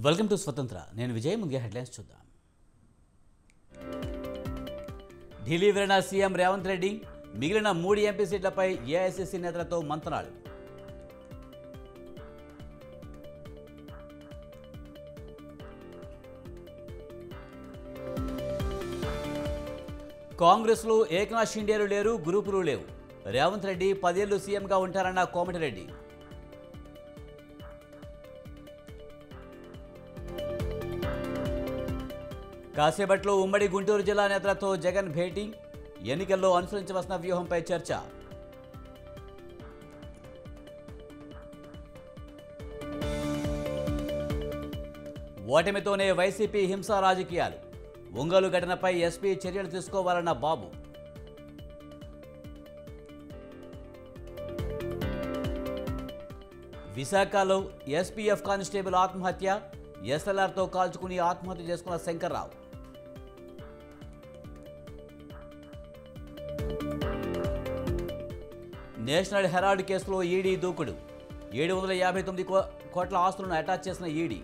Welcome to స్వతంత్ర. నేను విజయ్. ముందుగా హెడ్లైన్స్ చూద్దాం. ఢిల్లీ వెళ్లిన సీఎం రేవంత్ రెడ్డి మిగిలిన 3 ఎంపీ సీట్లపై ఏఐసీసీ నేతలతో మంతనాలు. కాంగ్రెస్లో ఏకనాథ్ షిండేలు లేరు, గ్రూపులు లేవు. రేవంత్ రెడ్డి 10 ఏళ్లు సీఎంగా ఉంటారన్న కోమటిరెడ్డి. కాసేపట్లో ఉమ్మడి గుంటూరు జిల్లా నేతలతో జగన్ భేటీ. ఎన్నికల్లో అనుసరించవలసిన వ్యూహంపై చర్చ. ఓటమితోనే వైసీపీ హింసా రాజకీయాలు. ఒంగోలు ఘటనపై ఎస్పీ చర్యలు తీసుకోవాలన్న బాబు. విశాఖలో ఎస్పీఎఫ్ కానిస్టేబుల్ ఆత్మహత్య. ఎస్ఎల్ఆర్తో కాల్చుకుని ఆత్మహత్య చేసుకున్న శంకర్రావు. నేషనల్ హెరాల్డ్ కేసులో ఈడీ దూకుడు. 759 కోట్ల ఆస్తులను అటాచ్ చేసిన ఈడీ.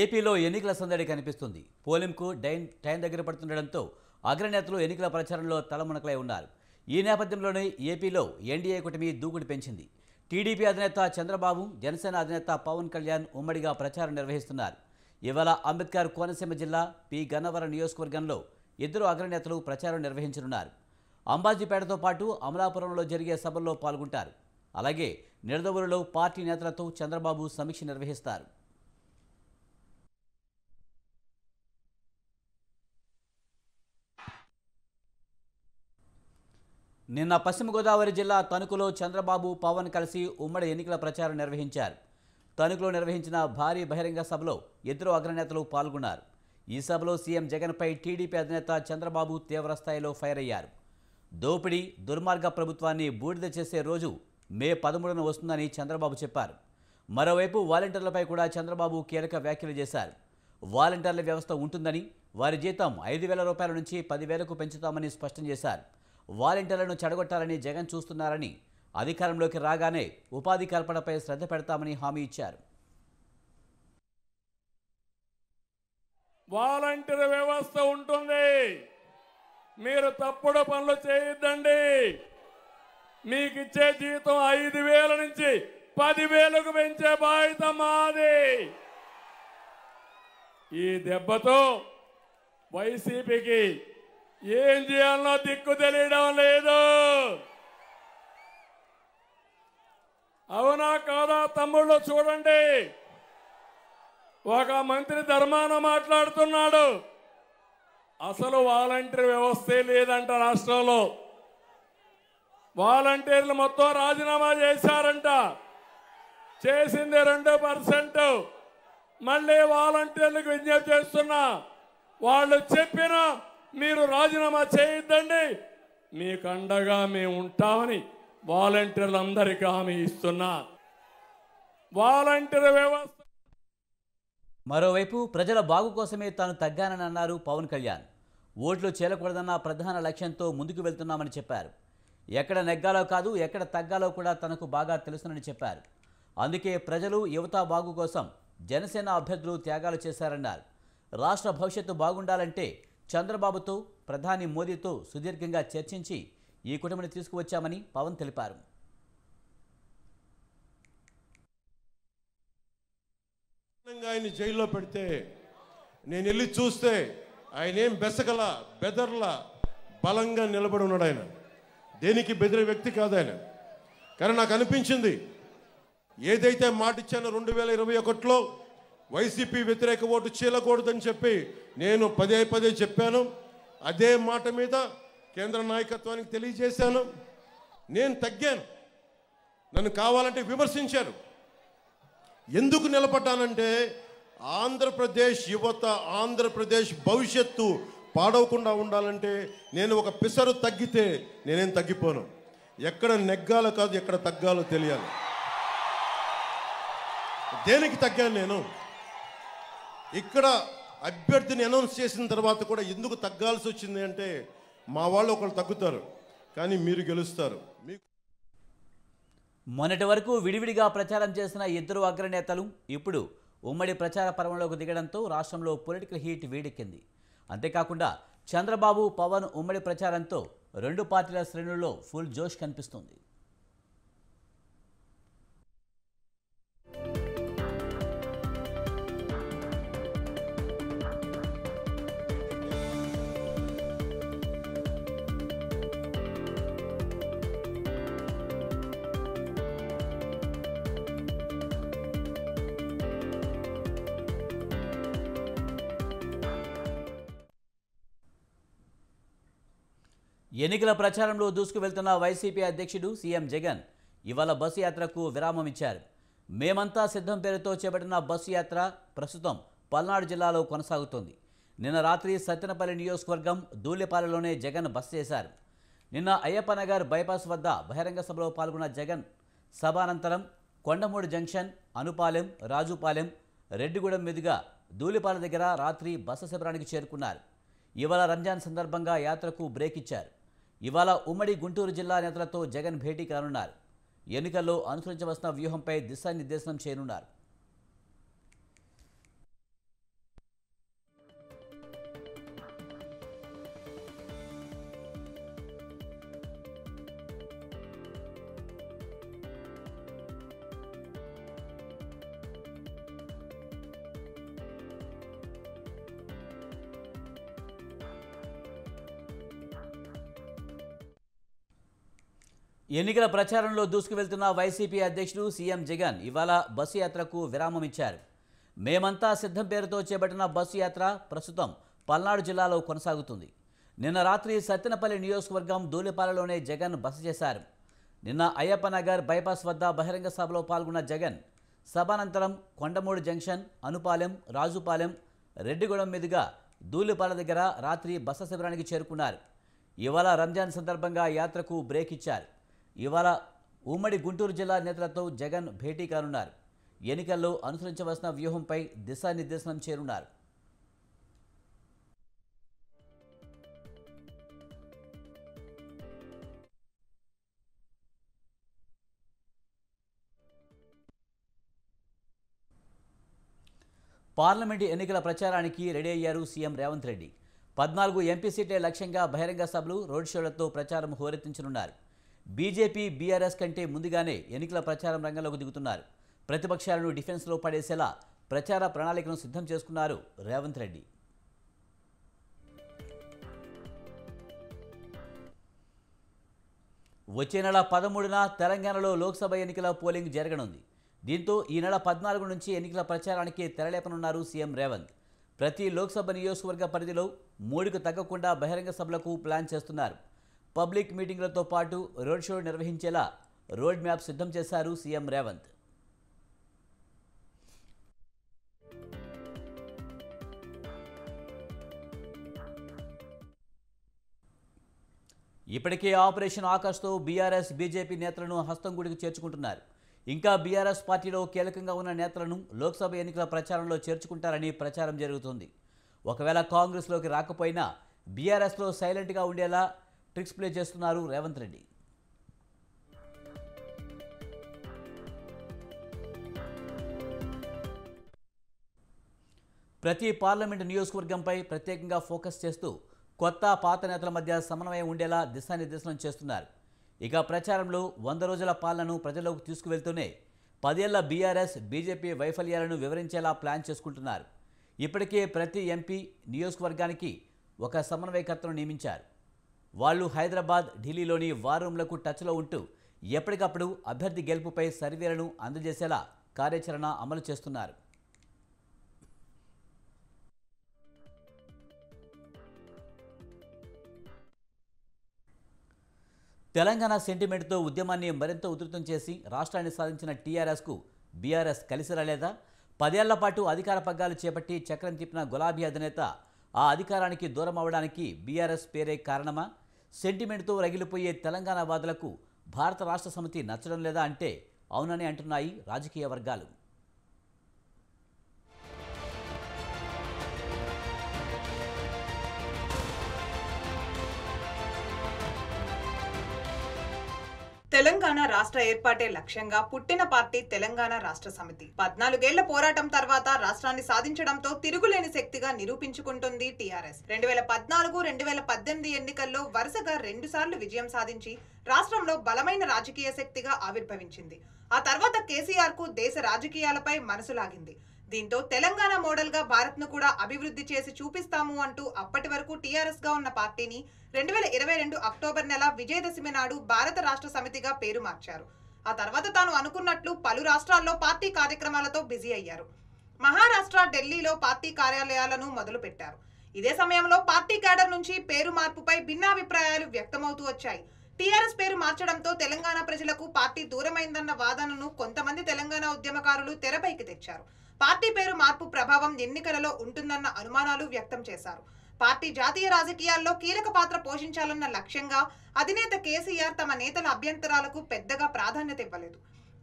ఏపీలో ఎన్నికల సందడి కనిపిస్తుంది. పోలింగ్కు టైం దగ్గర పడుతుండటంతో అగ్రనేతలు ఎన్నికల ప్రచారంలో తలమునకలై ఉన్నారు. ఈ నేపథ్యంలోనే ఏపీలో ఎన్డీఏ కూటమి దూకుడు పెంచింది. టీడీపీ అధినేత చంద్రబాబు, జనసేన అధినేత పవన్ కళ్యాణ్ ఉమ్మడిగా ప్రచారం నిర్వహిస్తున్నారు. ఇవాళ అంబేద్కర్ కోనసీమ జిల్లా పి గన్నవరం నియోజకవర్గంలో ఇద్దరు అగ్రనేతలు ప్రచారం నిర్వహించనున్నారు. అంబాజీపేటతో పాటు అమలాపురంలో జరిగే సభల్లో పాల్గొంటారు. అలాగే నిడదవోలులో పార్టీ నేతలతో చంద్రబాబు సమీక్ష నిర్వహిస్తారు. నిన్న పశ్చిమ గోదావరి జిల్లా తణుకులో చంద్రబాబు, పవన్ కలిసి ఉమ్మడి ఎన్నికల ప్రచారం నిర్వహించారు. తణుకులో నిర్వహించిన భారీ బహిరంగ సభలో ఇద్దరు అగ్రనేతలు పాల్గొన్నారు. ఈ సభలో సీఎం జగన్పై టీడీపీ అధినేత చంద్రబాబు తీవ్రస్థాయిలో ఫైర్ అయ్యారు. దోపిడీ, దుర్మార్గ ప్రభుత్వాన్ని బూడిద చేసే రోజు మే 13న వస్తుందని చంద్రబాబు చెప్పారు. మరోవైపు వాలంటీర్లపై కూడా చంద్రబాబు కీలక వ్యాఖ్యలు చేశారు. వాలంటీర్ల వ్యవస్థ ఉంటుందని, వారి జీతం 5,000 రూపాయల నుంచి 10,000కు పెంచుతామని స్పష్టం చేశారు. వాలంటీర్లను చెడగొట్టాలని జగన్ చూస్తున్నారని, అధికారంలోకి రాగానే ఉపాధి కల్పనపై శ్రద్ధ పెడతామని హామీ ఇచ్చారు. వాలంటీర్ వ్యవస్థ ఉంటుంది, మీరు తప్పుడు పనులు చేయొద్దండి. మీకు ఇచ్చే జీతం 5,000 నుంచి 10,000కు పెంచే బాధ్యత మాది. ఈ దెబ్బతో వైసీపీకి ఏం చేయాలనో దిక్కు తెలియడం లేదు. అవునా కాదా తమ్ముళ్ళు? చూడండి, ఒక మంత్రి ధర్మాన మాట్లాడుతున్నాడు. అసలు వాలంటీర్ వ్యవస్థే లేదంట రాష్ట్రంలో. వాలంటీర్లు మొత్తం రాజీనామా చేశారంట. చేసింది 2%. మళ్ళీ వాలంటీర్లకు విజ్ఞప్తి చేస్తున్నా, వాళ్ళు చెప్పిన మీరు రాజీనామా చేయొద్దండి, మీకు అండగా మేము ఉంటామని వాలంటీర్లందరికీ హామీ ఇస్తున్నా. వాలంటీర్ వ్యవస్థ. మరోవైపు ప్రజల బాగు కోసమే తాను తగ్గానని అన్నారు పవన్ కళ్యాణ్. ఓట్లు చేరకూడదన్న ప్రధాన లక్ష్యంతో ముందుకు వెళ్తున్నామని చెప్పారు. ఎక్కడ నెగ్గాలో కాదు, ఎక్కడ తగ్గాలో కూడా తనకు బాగా తెలుసునని చెప్పారు. అందుకే ప్రజలు, యువత బాగు కోసం జనసేన అభ్యర్థులు త్యాగాలు చేశారన్నారు. రాష్ట్ర భవిష్యత్తు బాగుండాలంటే చంద్రబాబుతో, ప్రధాని మోదీతో సుదీర్ఘంగా చర్చించి ఈ కూటమిని తీసుకువచ్చామని పవన్ తెలిపారు. బలవంతంగా ఆయన జైల్లో పెడితే నేను వెళ్ళి చూస్తే ఆయన ఏం బెసగల బెదర్లా బలంగా నిలబడి ఉన్నాడు. ఆయన దేనికి బెదిరే వ్యక్తి కాదు ఆయన. కానీ నాకు అనిపించింది, ఏదైతే మాట ఇచ్చానో 2021లో వైసీపీ వ్యతిరేక ఓటు చీలకూడదని చెప్పి నేను పదే చెప్పాను. అదే మాట మీద కేంద్ర నాయకత్వానికి తెలియజేశాను. నేను తగ్గాను. నన్ను కావాలంటే విమర్శించారు. ఎందుకు నిలబడ్డానంటే ఆంధ్రప్రదేశ్ యువత, ఆంధ్రప్రదేశ్ భవిష్యత్తు పాడవకుండా ఉండాలంటే నేను ఒక పిసరు తగ్గితే నేనేం తగ్గిపోను. ఎక్కడ నెగ్గాలో కాదు, ఎక్కడ తగ్గాలో తెలియాలి. దేనికి తగ్గాను నేను? ఇక్కడ అభ్యర్థిని అనౌన్స్ చేసిన తర్వాత కూడా ఎందుకు తగ్గాల్సి వచ్చింది అంటే, మా వాళ్ళు ఒకళ్ళు తగ్గుతారు కానీ మీరు గెలుస్తారు. మీకు మొన్నటి వరకు విడివిడిగా ప్రచారం చేసిన ఇద్దరు అగ్రనేతలు ఇప్పుడు ఉమ్మడి ప్రచార పర్వంలోకి దిగడంతో రాష్ట్రంలో పొలిటికల్ హీట్ వేడెక్కింది. అంతేకాకుండా చంద్రబాబు, పవన్ ఉమ్మడి ప్రచారంతో రెండు పార్టీల శ్రేణుల్లో ఫుల్ జోష్ కనిపిస్తుంది. ఎన్నికల ప్రచారంలో దూసుకు వెళ్తున్న వైసీపీ అధ్యక్షుడు సీఎం జగన్ ఇవాళ బస్సు యాత్రకు విరామం ఇచ్చారు. మేమంతా సిద్ధం పేరుతో చేపట్టిన బస్సు యాత్ర ప్రస్తుతం పల్నాడు జిల్లాలో కొనసాగుతోంది. నిన్న రాత్రి సత్తెనపల్లి నియోజకవర్గం దూళ్లపాలెంలోనే జగన్ బస చేశారు. నిన్న అయ్యప్పనగర్ బైపాస్ వద్ద బహిరంగ సభలో పాల్గొన్న జగన్ సభానంతరం కొండమూడు జంక్షన్, అనుపాలెం, రాజుపాలెం, రెడ్డిగూడెం మీదుగా దూళ్లపాలెం దగ్గర రాత్రి బస శిబిరానికి చేరుకున్నారు. ఇవాళ రంజాన్ సందర్భంగా యాత్రకు బ్రేక్ ఇచ్చారు. ఇవాళ ఉమ్మడి గుంటూరు జిల్లా నేతలతో జగన్ భేటీ కానున్నారు. ఎన్నికల్లో అనుసరించవలసిన వ్యూహంపై దిశానిర్దేశనం చేయనున్నారు. ఎన్నికల ప్రచారంలో దూసుకు వెళ్తున్న వైసీపీ అధ్యక్షుడు సీఎం జగన్ ఇవాళ బస్సు యాత్రకు విరామం ఇచ్చారు. మేమంతా సిద్ధం పేరుతో చేపట్టిన బస్సు యాత్ర ప్రస్తుతం పల్నాడు జిల్లాలో కొనసాగుతుంది. నిన్న రాత్రి సత్తెనపల్లి నియోజకవర్గం దూళ్లపాలెంలోనే జగన్ బస చేశారు. నిన్న అయ్యప్పనగర్ బైపాస్ వద్ద బహిరంగ సభలో పాల్గొన్న జగన్ సభానంతరం కొండమూడు జంక్షన్, అనుపాలెం, రాజుపాలెం, రెడ్డిగూడెం మీదుగా దూళ్లపాలెం దగ్గర రాత్రి బస శిబిరానికి చేరుకున్నారు. ఇవాళ రంజాన్ సందర్భంగా యాత్రకు బ్రేక్ ఇచ్చారు. ఇవాళ ఉమ్మడి గుంటూరు జిల్లా నేతలతో జగన్ భేటీ కానున్నారు. ఎన్నికల్లో అనుసరించవలసిన వ్యూహంపై దిశానిర్దేశనం చేయనున్నారు. పార్లమెంటు ఎన్నికల ప్రచారానికి రెడీ అయ్యారు సీఎం రేవంత్ రెడ్డి. 14 ఎంపీ సీట్లే లక్ష్యంగా బహిరంగ సభలు, రోడ్ షోలతో ప్రచారం హోరెత్తించనున్నారు. బీజేపీ, బీఆర్ఎస్ కంటే ముందుగానే ఎన్నికల ప్రచారం రంగంలోకి దిగుతున్నారు. ప్రతిపక్షాలను డిఫెన్స్లో పడేసేలా ప్రచార ప్రణాళికను సిద్ధం చేసుకున్నారు రేవంత్ రెడ్డి. వచ్చే నెల 13న తెలంగాణలో లోక్సభ ఎన్నికల పోలింగ్ జరగనుంది. దీంతో ఈ నెల 14 నుంచి ఎన్నికల ప్రచారానికి తెరలేపనున్నారు సీఎం రేవంత్. ప్రతి లోక్సభ నియోజకవర్గ పరిధిలో 3కు తగ్గకుండా బహిరంగ సభలకు ప్లాన్ చేస్తున్నారు. పబ్లిక్ మీటింగ్లతో పాటు రోడ్ షో నిర్వహించేలా రోడ్ మ్యాప్ సిద్ధం చేశారు సీఎం రేవంత్. ఇప్పటికే ఆపరేషన్ ఆకాష్తో బీఆర్ఎస్, బీజేపీ నేతలను హస్తంగూడికి చేర్చుకుంటున్నారు. ఇంకా బీఆర్ఎస్ పార్టీలో కీలకంగా ఉన్న నేతలను లోక్సభ ఎన్నికల ప్రచారంలో చేర్చుకుంటారని ప్రచారం జరుగుతుంది. ఒకవేళ కాంగ్రెస్లోకి రాకపోయినా బీఆర్ఎస్లో సైలెంట్గా ఉండేలా ట్రిక్స్ ప్లే చేస్తున్నారు రేవంత్ రెడ్డి. ప్రతి పార్లమెంటు నియోజకవర్గంపై ప్రత్యేకంగా ఫోకస్ చేస్తూ కొత్త, పాత నేతల మధ్య సమన్వయం ఉండేలా దిశానిర్దేశనం చేస్తున్నారు. ఇక ప్రచారంలో 100 రోజుల పాలనను ప్రజల్లోకి తీసుకువెళ్తూనే 10 ఏళ్ల బీఆర్ఎస్ బీజేపీ వైఫల్యాలను వివరించేలా ప్లాన్ చేసుకుంటున్నారు. ఇప్పటికే ప్రతి ఎంపీ నియోజకవర్గానికి ఒక సమన్వయకర్తను నియమించారు. వాళ్ళు హైదరాబాద్, ఢిల్లీలోని వార్ రూమ్లకు టచ్లో ఉంటూ ఎప్పటికప్పుడు అభ్యర్థి గెలుపుపై సర్వేలను అందజేసేలా కార్యాచరణ అమలు చేస్తున్నారు. తెలంగాణ సెంటిమెంట్తో ఉద్యమాన్ని మరింత ఉధృతం చేసి రాష్ట్రాన్ని సాధించిన టీఆర్ఎస్కు బీఆర్ఎస్ కలిసి రాలేదా? 10 ఏళ్ల పాటు అధికార పగ్గాలు చేపట్టి చక్రం తిప్పిన గులాబీ అధినేత ఆ అధికారానికి దూరం అవడానికి బీఆర్ఎస్ పేరే కారణమా? సెంటిమెంట్తో రగిలిపోయే తెలంగాణ వాదులకు భారత రాష్ట్ర సమితి నచ్చడం లేదా అంటే అవునని అంటున్నాయి రాజకీయ వర్గాలు. తెలంగాణ రాష్ట్ర ఏర్పాటే లక్ష్యంగా పుట్టిన పార్టీ తెలంగాణ రాష్ట్ర సమితి. 14 ఏళ్ల పోరాటం తర్వాత రాష్ట్రాన్ని సాధించడంతో తిరుగులేని శక్తిగా నిరూపించుకుంటుంది టీఆర్ఎస్. 2014-2018 ఎన్నికల్లో వరుసగా 2 సార్లు విజయం సాధించి రాష్ట్రంలో బలమైన రాజకీయ శక్తిగా ఆవిర్భవించింది. ఆ తర్వాత కేసీఆర్ కు దేశ రాజకీయాలపై మనసు లాగింది. దీంతో తెలంగాణ మోడల్ గా భారత్ ను కూడా అభివృద్ధి చేసి చూపిస్తాము అంటూ అప్పటి వరకు టీఆర్ఎస్ గా ఉన్న పార్టీని 2022 అక్టోబర్ నెల విజయదశమి నాడు భారత రాష్ట్ర సమితిగా పేరు మార్చారు. ఆ తర్వాత తాను అనుకున్నట్లు పలు రాష్ట్రాల్లో పార్టీ కార్యక్రమాలతో బిజీ అయ్యారు. మహారాష్ట్ర, ఢిల్లీలో పార్టీ కార్యాలయాలను మొదలు పెట్టారు. ఇదే సమయంలో పార్టీ క్యాడర్ నుంచి పేరు మార్పుపై భిన్నాభిప్రాయాలు వ్యక్తమవుతూ వచ్చాయి. టీఆర్ఎస్ పేరు మార్చడంతో తెలంగాణ ప్రజలకు పార్టీ దూరమైందన్న వాదనను కొంతమంది తెలంగాణ ఉద్యమకారులు తెరపైకి తెచ్చారు. పార్టీ పేరు మార్పు ప్రభావం ఎన్నికలలో ఉంటుందన్న అనుమానాలు వ్యక్తం చేశారు. పార్టీ జాతీయ రాజకీయాల్లో కీలక పాత్ర పోషించాలన్న లక్ష్యంగా అధినేత కేసీఆర్ తమ నేతల అభ్యంతరాలకు పెద్దగా ప్రాధాన్యత ఇవ్వలేదు.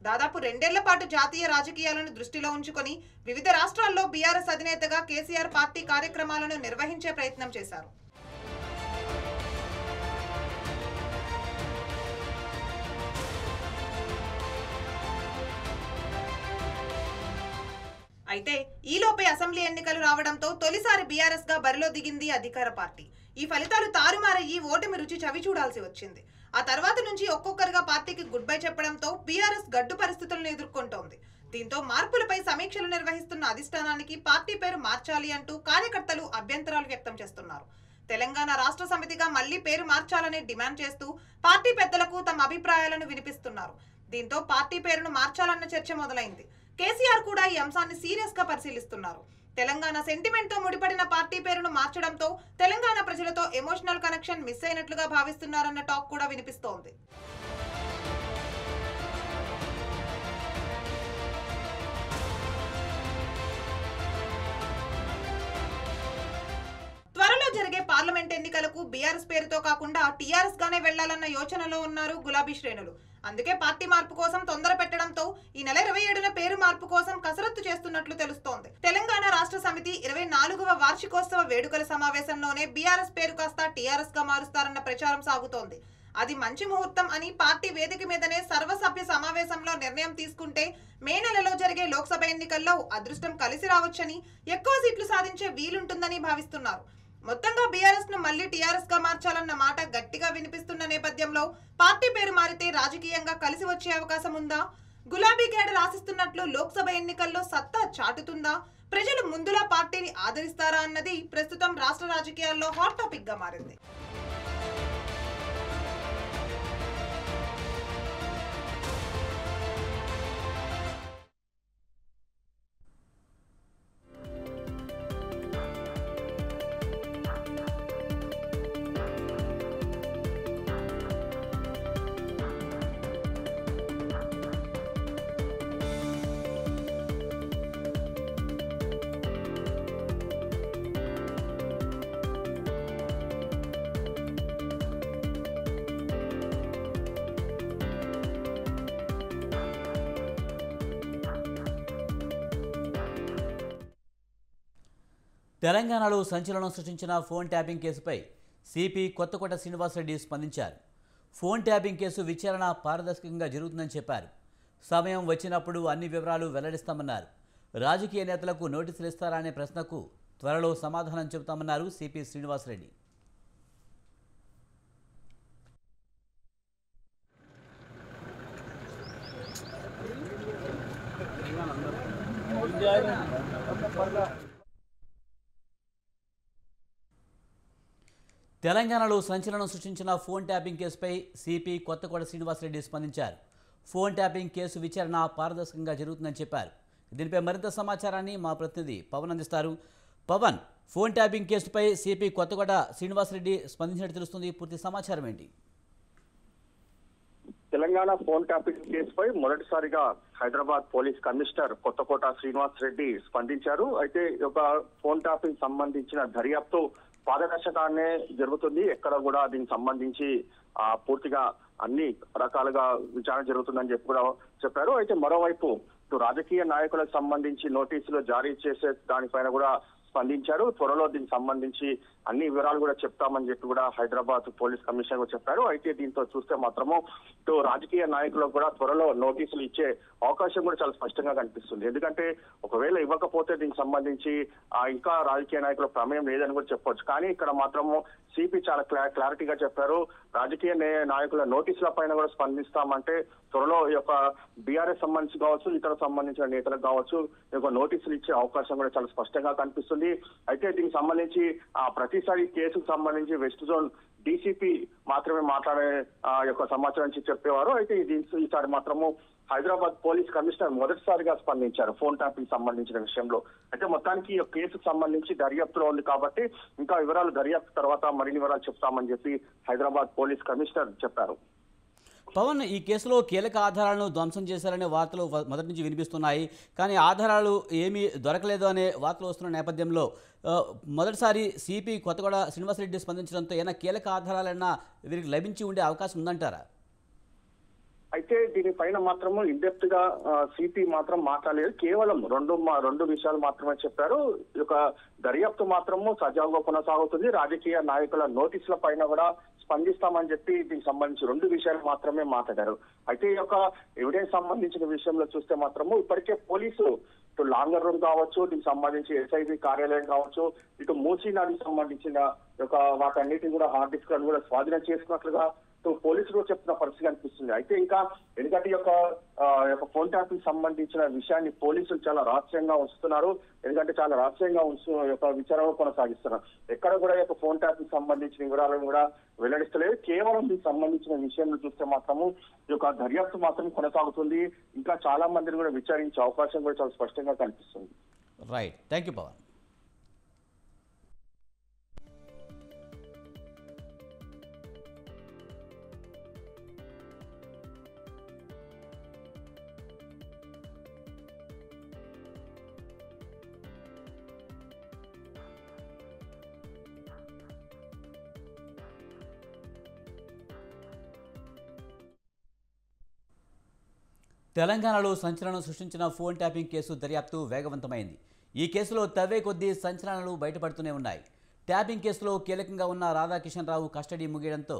దాదాపు 2 ఏళ్ల పాటు జాతీయ రాజకీయాలను దృష్టిలో ఉంచుకొని వివిధ రాష్ట్రాల్లో బీఆర్ఎస్ అధినేతగా కేసీఆర్ పార్టీ కార్యక్రమాలను నిర్వహించే ప్రయత్నం చేశారు. అయితే ఈలోపే అసెంబ్లీ ఎన్నికలు రావడంతో తొలిసారి బీఆర్ఎస్ గా బరిలో దిగింది అధికార పార్టీ. ఈ ఫలితాలు తారుమారయ్యి ఓటమి రుచి చవి చూడాల్సి వచ్చింది. ఆ తర్వాత నుంచి ఒక్కొక్కరుగా పార్టీకి గుడ్ బై చెప్పడంతో బీఆర్ఎస్ గడ్డు పరిస్థితులను ఎదుర్కొంటోంది. దీంతో మార్పులపై సమీక్షలు నిర్వహిస్తున్న అధిష్టానానికి పార్టీ పేరు మార్చాలి అంటూ కార్యకర్తలు అభ్యంతరాలు వ్యక్తం చేస్తున్నారు. తెలంగాణ రాష్ట్ర సమితిగా మళ్లీ పేరు మార్చాలని డిమాండ్ చేస్తూ పార్టీ పెద్దలకు తమ అభిప్రాయాలను వినిపిస్తున్నారు. దీంతో పార్టీ పేరును మార్చాలన్న చర్చ మొదలైంది. కేసీఆర్ కూడా ఈ అంశాన్ని సీరియస్ గా పరిశీలిస్తున్నారు. తెలంగాణ సెంటిమెంట్ తో ముడిపడిన పార్టీ పేరును మార్చడంతో తెలంగాణ ప్రజలతో ఎమోషనల్ కనెక్షన్ మిస్ అయినట్లుగా భావిస్తున్నారన్న టాక్ కూడా వినిపిస్తోంది. త్వరలో జరిగే పార్లమెంట్ ఎన్నికలకు బీఆర్ఎస్ పేరుతో కాకుండా టీఆర్ఎస్ గానే వెళ్లాలన్న యోచనలో ఉన్నారు గులాబీ శ్రేణులు. అందుకే పార్టీ మార్పు కోసం తొందర పెట్టడంతో ఈ నెల 27న పేరు మార్పు కోసం కసరత్తు చేస్తున్నట్లు తెలుస్తోంది. తెలంగాణ రాష్ట్ర సమితి 24వ వార్షికోత్సవ వేడుకల సమావేశంలోనే బీఆర్ఎస్ పేరు కాస్త టీఆర్ఎస్ గా మారుస్తారన్న ప్రచారం సాగుతోంది. అది మంచి ముహూర్తం అని పార్టీ వేదిక మీదనే సర్వసభ్య సమావేశంలో నిర్ణయం తీసుకుంటే మే నెలలో జరిగే లోక్సభ ఎన్నికల్లో అదృష్టం కలిసి రావచ్చని, ఎక్కువ సీట్లు సాధించే వీలుంటుందని భావిస్తున్నారు. మొత్తంగా బీఆర్ఎస్ ను మళ్లీ టీఆర్ఎస్ గా మార్చాలన్న మాట గట్టిగా వినిపిస్తున్న నేపథ్యంలో పార్టీ పేరు మారితే రాజకీయంగా కలిసి వచ్చే అవకాశం ఉందా? గులాబీ కేడర్ ఆశిస్తున్నట్లు లోక్సభ ఎన్నికల్లో సత్తా చాటుతుందా? ప్రజలు ముందులా పార్టీని ఆదరిస్తారా అన్నది ప్రస్తుతం రాష్ట్ర రాజకీయాల్లో హాట్ టాపిక్ గా మారింది. తెలంగాణలో సంచలనం సృష్టించిన ఫోన్ ట్యాపింగ్ కేసుపై సిపి కొత్తకోట శ్రీనివాసరెడ్డి స్పందించారు. ఫోన్ ట్యాపింగ్ కేసు విచారణ పారదర్శకంగా జరుగుతుందని చెప్పారు. సమయం వచ్చినప్పుడు అన్ని వివరాలు వెల్లడిస్తామన్నారు. రాజకీయ నేతలకు నోటీసులు ఇస్తారా అనే ప్రశ్నకు త్వరలో సమాధానం చెబుతామన్నారు సిపి శ్రీనివాసరెడ్డి. తెలంగాణలో సంచలనం సృష్టించిన ఫోన్ ట్యాపింగ్ కేసుపై సిపి కొత్తకోట శ్రీనివాసరెడ్డి స్పందించారు. ఫోన్ ట్యాపింగ్ కేసు విచారణ పారదర్శకంగా జరుగుతుందని చెప్పారు. దీనిపై మరింత సమాచారాన్ని మా ప్రతినిధి పవన్ అందిస్తారు. పవన్, ఫోన్ ట్యాపింగ్ కేసుపై సిపి కొత్తకోట శ్రీనివాసరెడ్డి స్పందించినట్టు తెలుస్తుంది. పూర్తి సమాచారం ఏంటి? తెలంగాణ ఫోన్ ట్యాపింగ్ కేసుపై మొదటిసారిగా హైదరాబాద్ పోలీస్ కమిషనర్ కొత్తకోట శ్రీనివాస్ రెడ్డి స్పందించారు. అయితే ఒక ఫోన్ ట్యాపింగ్ సంబంధించిన దర్యాప్తు పారదర్శకంగానే జరుగుతుంది. ఎక్కడ కూడా దీనికి సంబంధించి పూర్తిగా అన్ని రకాలుగా విచారణ జరుగుతుందని చెప్పి కూడా చెప్పారు. అయితే మరోవైపు రాజకీయ నాయకులకు సంబంధించి నోటీసులు జారీ చేసే దానిపైన కూడా స్పందించారు. త్వరలో దీనికి సంబంధించి అన్ని వివరాలు కూడా చెప్తామని చెప్పి కూడా హైదరాబాద్ పోలీస్ కమిషనర్ కూడా చెప్పారు. అయితే దీంతో చూస్తే మాత్రము రాజకీయ నాయకులకు కూడా త్వరలో నోటీసులు ఇచ్చే అవకాశం కూడా చాలా స్పష్టంగా కనిపిస్తుంది. ఎందుకంటే ఒకవేళ ఇవ్వకపోతే దీనికి సంబంధించి ఇంకా రాజకీయ నాయకుల ప్రమేయం లేదని కూడా చెప్పొచ్చు. కానీ ఇక్కడ మాత్రము సిపి చాలా క్లారిటీగా చెప్పారు. రాజకీయ నాయకుల నోటీసుల పైన కూడా స్పందిస్తామంటే త్వరలో ఈ యొక్క బీఆర్ఎస్ సంబంధించి కావచ్చు, ఇతర సంబంధించిన నేతలకు కావచ్చు ఈ యొక్క నోటీసులు ఇచ్చే అవకాశం కూడా చాలా స్పష్టంగా కనిపిస్తుంది. అయితే దీనికి సంబంధించి ప్రతిసారి కేసుకు సంబంధించి వెస్ట్ జోన్ డీసీపీ మాత్రమే మాట్లాడే యొక్క సమాచారం చెప్పేవారు. అయితే ఈసారి మాత్రము హైదరాబాద్ పోలీస్ కమిషనర్ మొదటిసారిగా స్పందించారు ఫోన్ ట్యాపింగ్ సంబంధించిన విషయంలో. అయితే మొత్తానికి ఈ కేసుకు సంబంధించి దర్యాప్తులో ఉంది కాబట్టి ఇంకా వివరాలు దర్యాప్తు తర్వాత మరిన్ని వివరాలు చెప్తామని చెప్పి హైదరాబాద్ పోలీస్ కమిషనర్ చెప్పారు. పవన్, ఈ కేసులో కీలక ఆధారాలను ధ్వంసం చేశారనే వార్తలు మొదటి నుంచి వినిపిస్తున్నాయి. కానీ ఆధారాలు ఏమీ దొరకలేదు అనే వార్తలు వస్తున్న నేపథ్యంలో మొదటిసారి సిపి కొత్తకోట శ్రీనివాసరెడ్డి స్పందించడంతో ఏమైనా కీలక ఆధారాలన్నా వీరికి లభించి ఉండే అవకాశం ఉందంటారా? అయితే దీనిపైన మాత్రము ఇండెప్త్ గా సిపి మాత్రం మాట్లాడలేదు. కేవలం రెండు విషయాలు మాత్రమే చెప్పారు. ఈ యొక్క దర్యాప్తు మాత్రము సజావుగా కొనసాగుతుంది. రాజకీయ నాయకుల నోటీసుల పైన కూడా స్పందిస్తామని చెప్పి దీనికి సంబంధించి రెండు విషయాలు మాత్రమే మాట్లాడారు. అయితే ఈ యొక్క ఎవిడెన్స్ సంబంధించిన విషయంలో చూస్తే మాత్రము ఇప్పటికే పోలీసు లాంగర్ రూమ్ కావచ్చు, దీనికి సంబంధించి ఎస్ఐబి కార్యాలయం కావచ్చు, ఇటు మూసీ నదికి సంబంధించిన యొక్క వాటన్నిటిని కూడా హార్డ్ డిస్క్ కూడా స్వాధీనం చేసుకున్నట్లుగా పోలీసులు చెప్తున్న పరిస్థితి కనిపిస్తుంది. అయితే ఇంకా ఎందుకంటే ఈ యొక్క ఫోన్ ట్యాపింగ్ సంబంధించిన విషయాన్ని పోలీసులు చాలా రహస్యంగా ఉంచుతున్నారు. ఎందుకంటే చాలా రహస్యంగా యొక్క విచారణ కొనసాగిస్తున్నారు. ఎక్కడ కూడా ఈ యొక్క ఫోన్ ట్యాపింగ్ సంబంధించిన వివరాలను కూడా వెల్లడిస్తలేదు. కేవలం దీనికి సంబంధించిన విషయంలో చూస్తే మాత్రము ఈ యొక్క దర్యాప్తు మాత్రం కొనసాగుతుంది. ఇంకా చాలా మందిని కూడా విచారించే అవకాశం కూడా చాలా స్పష్టంగా కనిపిస్తుంది. Right, thank you Pavan. తెలంగాణలో సంచలనం సృష్టించిన ఫోన్ ట్యాపింగ్ కేసు దర్యాప్తు వేగవంతమైంది. ఈ కేసులో తవ్వే కొద్దీ సంచలనాలు బయటపడుతూనే ఉన్నాయి. ట్యాపింగ్ కేసులో కీలకంగా ఉన్న రాధాకిషన్ రావు కస్టడీ ముగియడంతో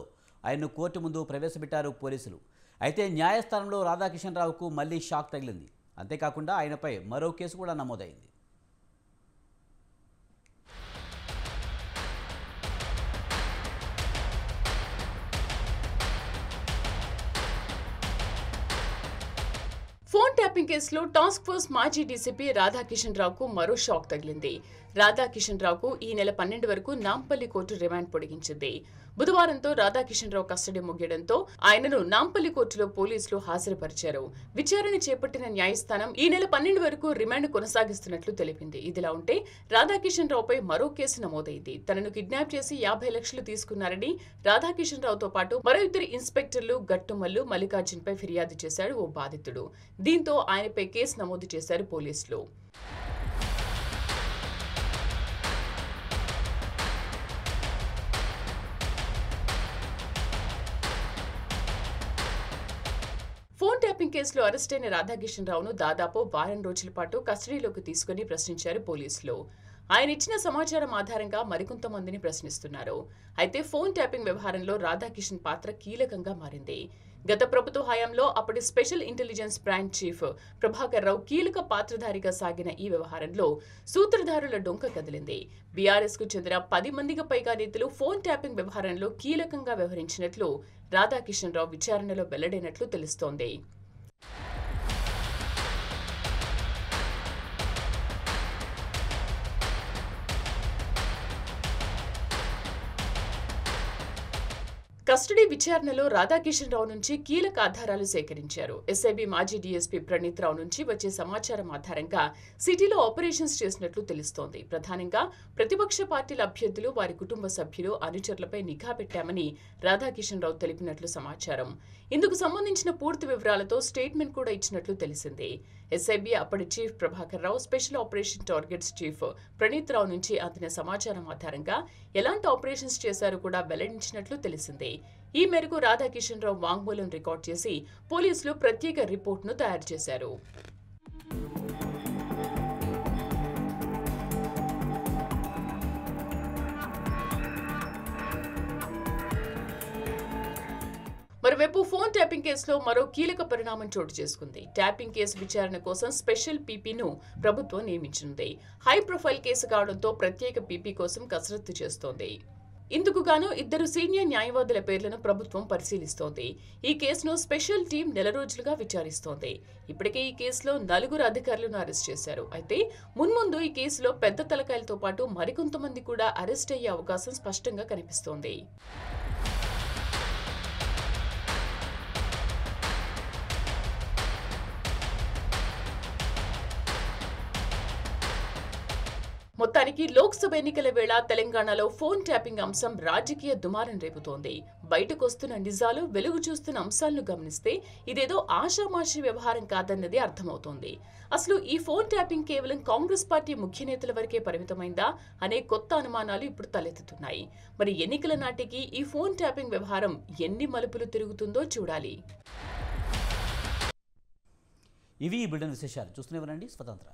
ఆయన్ను కోర్టు ముందు ప్రవేశపెట్టారు పోలీసులు. అయితే న్యాయస్థానంలో రాధాకిషన్ రావుకు మళ్లీ షాక్ తగిలింది. అంతేకాకుండా ఆయనపై మరో కేసు కూడా నమోదైంది. ఫోన్ ట్యాపింగ్ కేసులో టాస్క్ ఫోర్స్ మాజీ డీసీపీ రాధాకిషన్ రావుకు మరో షాక్ తగిలింది. రాధాకిషన్ రావుకు ఈ నెల 12 వరకు నాంపల్లి కోర్టు రిమాండ్ పొడిగించింది. బుధవారంతో రాధాకిషన్ రావు కస్టడీ ముగియడంతో ఆయనను నాంపల్లి కోర్టులో పోలీసులు హాజరుపరిచారు. విచారణ చేపట్టిన న్యాయస్థానం ఈ నెల 12 వరకు రిమాండ్ కొనసాగిస్తున్నట్లు తెలిపింది. ఇదిలా ఉంటే రాధాకిషన్ రావుపై మరో కేసు నమోదైంది. తనను కిడ్నాప్ చేసి 50 లక్షలు తీసుకున్నారని రాధాకిషన్ రావుతో పాటు మరో ఇద్దరు ఇన్స్పెక్టర్లు గట్టుమల్లు మల్లికార్జున్ పై ఫిర్యాదు చేశాడు ఓ బాధితుడు. దీంతో ఆయనపై కేసు నమోదు చేశారు పోలీసులు. ఫోన్ ట్యాపింగ్ కేసులో అరెస్టైన రాధాకిషన్ రావును దాదాపు వారం రోజుల పాటు కస్టడీలోకి తీసుకుని ప్రశ్నించారు పోలీసులు. ఆయన ఇచ్చిన సమాచారం ఆధారంగా మరికొంతమందిని ప్రశ్నిస్తున్నారు. అయితే ఫోన్ ట్యాపింగ్ వ్యవహారంలో రాధాకిషన్ పాత్ర కీలకంగా మారింది. గత ప్రభుత్వ హయాంలో అప్పటి special intelligence branch chief Prabhakar Rao కీలక పాత్రధారిగా సాగిన ఈ వ్యవహారంలో సూత్రధారుల డొంక కదిలింది. బీఆర్ఎస్ కు చెందిన 10 మందికి పైగా నేతలు ఫోన్ ట్యాపింగ్ వ్యవహారంలో కీలకంగా వ్యవహరించినట్లు రాధాకిషన్ రావు విచారణలో వెల్లడైనట్లు తెలుస్తోంది. కస్టడీ విచారణలో రాధాకిషన్ రావు నుంచి కీలక ఆధారాలు సేకరించారు. ఎస్ఐబి మాజీ డీఎస్పీ ప్రణీత్ రావు నుంచి వచ్చే సమాచారం ఆధారంగా సిటీలో ఆపరేషన్స్ చేసినట్లు తెలుస్తోంది. ప్రధానంగా ప్రతిపక్ష పార్టీల అభ్యర్థులు, వారి కుటుంబ సభ్యులు, అనుచరులపై నిఘా పెట్టామని రాధాకిషన్ రావు తెలిపినట్లు సమాచారం. ఇందుకు సంబంధించిన పూర్తి వివరాలతో స్టేట్మెంట్ కూడా ఇచ్చినట్లు తెలిసింది. ఎస్ఐబి అప్పటి chief Prabhakar Rao, special operation targets chief Praneeth Rao నుంచి అందిన సమాచారం ఆధారంగా ఎలాంటి ఆపరేషన్స్ చేశారో కూడా వెల్లడించినట్లు తెలిసింది. ఈ మేరకు రాధాకిషన్ రావు వాంగ్మూలం రికార్డ్ చేసి పోలీసులు ప్రత్యేక రిపోర్టును తయారు చేశారు. మరోవైపు ఫోన్ ట్యాపింగ్ కేసులో మరో కీలక పరిణామం చోటు చేసుకుంది. ట్యాపింగ్ కేసు విచారణ కోసం స్పెషల్ పీపీను ప్రభుత్వం నియమించింది. హై ప్రొఫైల్ కేసు కావడంతో ప్రత్యేక పీపీ కోసం కసరత్తు చేస్తోంది. ఇందుకు గాను 2 సీనియర్ న్యాయవాదుల పేర్లను ప్రభుత్వం పరిశీలిస్తోంది. ఈ కేసును స్పెషల్ టీం నెల రోజులుగా విచారిస్తోంది. ఇప్పటికే ఈ కేసులో 4 అధికారులను అరెస్ట్ చేశారు. అయితే మున్ముందు ఈ కేసులో పెద్ద తలకాయలతో పాటు మరికొంతమంది కూడా అరెస్ట్ అయ్యే అవకాశం స్పష్టంగా కనిపిస్తోంది. మొత్తానికి లోక్సభ ఎన్నికల వేళ తెలంగాణలో ఫోన్ ట్యాపింగ్ అంశం రాజకీయ దుమారం రేపుతోంది. బయటకొస్తున్న నిజాలు, వెలుగు చూస్తున్న అంశాలను గమనిస్తే ఇదేదో ఆషామాషి వ్యవహారం కాదన్నది అర్థమవుతోంది. అసలు ఈ ఫోన్ ట్యాపింగ్ కేవలం కాంగ్రెస్ పార్టీ ముఖ్య నేతల వరకే పరిమితమైందా అనే కొత్త అనుమానాలు ఇప్పుడు తలెత్తుతున్నాయి. మరి ఎన్నికల నాటికి ఈ ఫోన్ ట్యాపింగ్ వ్యవహారం ఎన్ని మలుపులు తిరుగుతుందో చూడాలి. ఇవి ఈ బులెటిన్ విశేషాలు. చూస్తూనే ఉండండి స్వతంత్ర.